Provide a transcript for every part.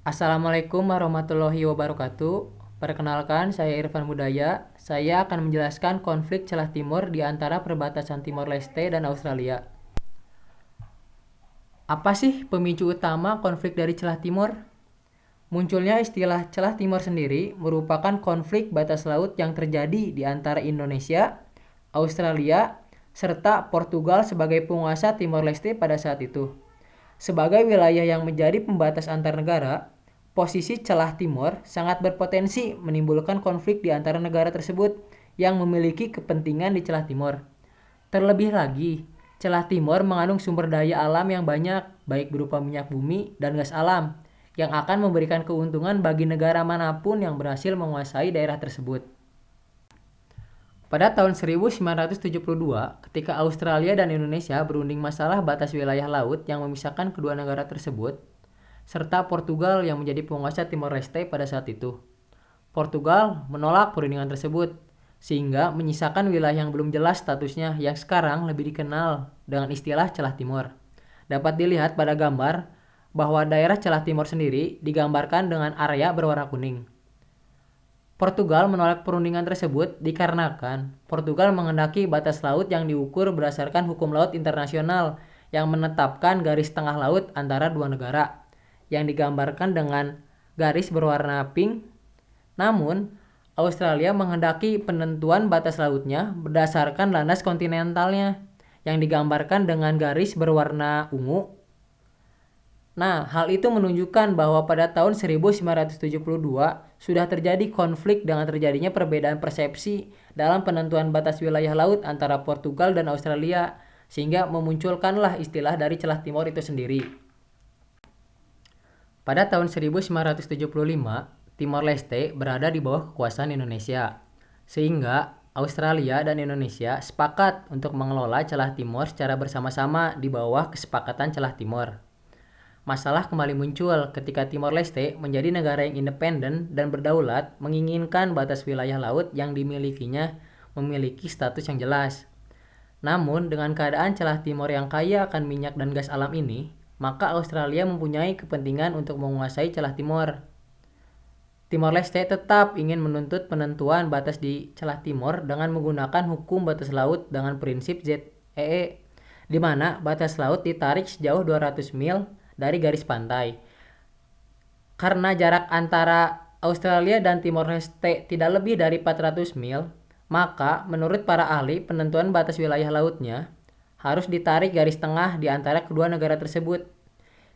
Assalamualaikum warahmatullahi wabarakatuh. Perkenalkan, saya Irfan Budaya. Saya akan menjelaskan konflik celah timur di antara perbatasan Timor Leste dan Australia. Apa sih pemicu utama konflik dari celah timur? Munculnya istilah celah timur sendiri merupakan konflik batas laut yang terjadi di antara Indonesia, Australia, serta Portugal sebagai penguasa Timor Leste pada saat itu. Sebagai wilayah yang menjadi pembatas antar negara, posisi celah timur sangat berpotensi menimbulkan konflik di antara negara tersebut yang memiliki kepentingan di celah timur. Terlebih lagi, celah timur mengandung sumber daya alam yang banyak, baik berupa minyak bumi dan gas alam, yang akan memberikan keuntungan bagi negara manapun yang berhasil menguasai daerah tersebut. Pada tahun 1972, ketika Australia dan Indonesia berunding masalah batas wilayah laut yang memisahkan kedua negara tersebut, serta Portugal yang menjadi penguasa Timor Leste pada saat itu. Portugal menolak perundingan tersebut, sehingga menyisakan wilayah yang belum jelas statusnya yang sekarang lebih dikenal dengan istilah celah timur. Dapat dilihat pada gambar bahwa daerah celah timur sendiri digambarkan dengan area berwarna kuning. Portugal menolak perundingan tersebut dikarenakan Portugal menghendaki batas laut yang diukur berdasarkan hukum laut internasional yang menetapkan garis tengah laut antara dua negara, yang digambarkan dengan garis berwarna pink. Namun, Australia menghendaki penentuan batas lautnya berdasarkan landas kontinentalnya, yang digambarkan dengan garis berwarna ungu. Nah, hal itu menunjukkan bahwa pada tahun 1972 sudah terjadi konflik dengan terjadinya perbedaan persepsi dalam penentuan batas wilayah laut antara Portugal dan Australia, sehingga memunculkanlah istilah dari celah timur itu sendiri. Pada tahun 1975, Timor Leste berada di bawah kekuasaan Indonesia, sehingga Australia dan Indonesia sepakat untuk mengelola celah timur secara bersama-sama di bawah kesepakatan celah timur. Masalah kembali muncul ketika Timor Leste menjadi negara yang independen dan berdaulat menginginkan batas wilayah laut yang dimilikinya memiliki status yang jelas. Namun, dengan keadaan celah timur yang kaya akan minyak dan gas alam ini, maka Australia mempunyai kepentingan untuk menguasai celah timur. Timor Leste tetap ingin menuntut penentuan batas di celah timur dengan menggunakan hukum batas laut dengan prinsip ZEE, di mana batas laut ditarik sejauh 200 mil dari garis pantai. Karena jarak antara Australia dan Timor Leste tidak lebih dari 400 mil, maka menurut para ahli penentuan batas wilayah lautnya harus ditarik garis tengah di antara kedua negara tersebut.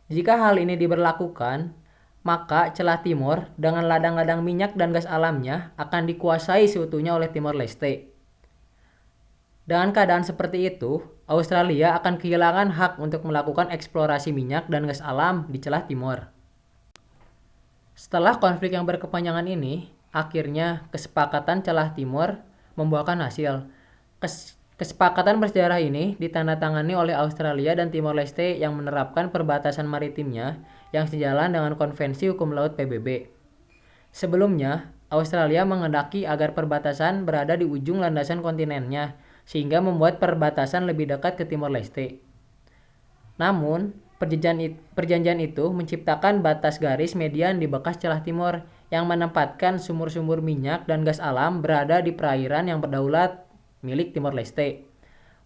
Jika hal ini diberlakukan, maka celah timur dengan ladang-ladang minyak dan gas alamnya akan dikuasai seutuhnya oleh Timor Leste. Dengan keadaan seperti itu, Australia akan kehilangan hak untuk melakukan eksplorasi minyak dan gas alam di celah timur. Setelah konflik yang berkepanjangan ini, akhirnya kesepakatan celah timur membuahkan hasil. Kesepakatan bersejarah ini ditandatangani oleh Australia dan Timor Leste yang menerapkan perbatasan maritimnya yang sejalan dengan Konvensi Hukum Laut PBB. Sebelumnya, Australia menghendaki agar perbatasan berada di ujung landasan kontinennya, sehingga membuat perbatasan lebih dekat ke Timor Leste. Namun, perjanjian itu menciptakan batas garis median di bekas celah timur yang menempatkan sumur-sumur minyak dan gas alam berada di perairan yang berdaulat milik Timor Leste.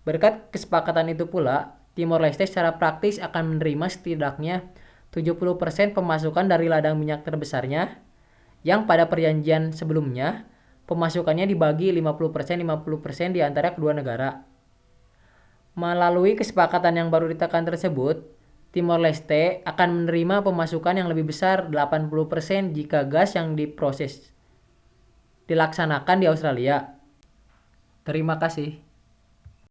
Berkat kesepakatan itu pula, Timor Leste secara praktis akan menerima setidaknya 70% pemasukan dari ladang minyak terbesarnya, yang pada perjanjian sebelumnya pemasukannya dibagi 50% di antara kedua negara. Melalui kesepakatan yang baru ditekan tersebut, Timor Leste akan menerima pemasukan yang lebih besar 80% jika gas yang diproses dilaksanakan di Australia. Terima kasih.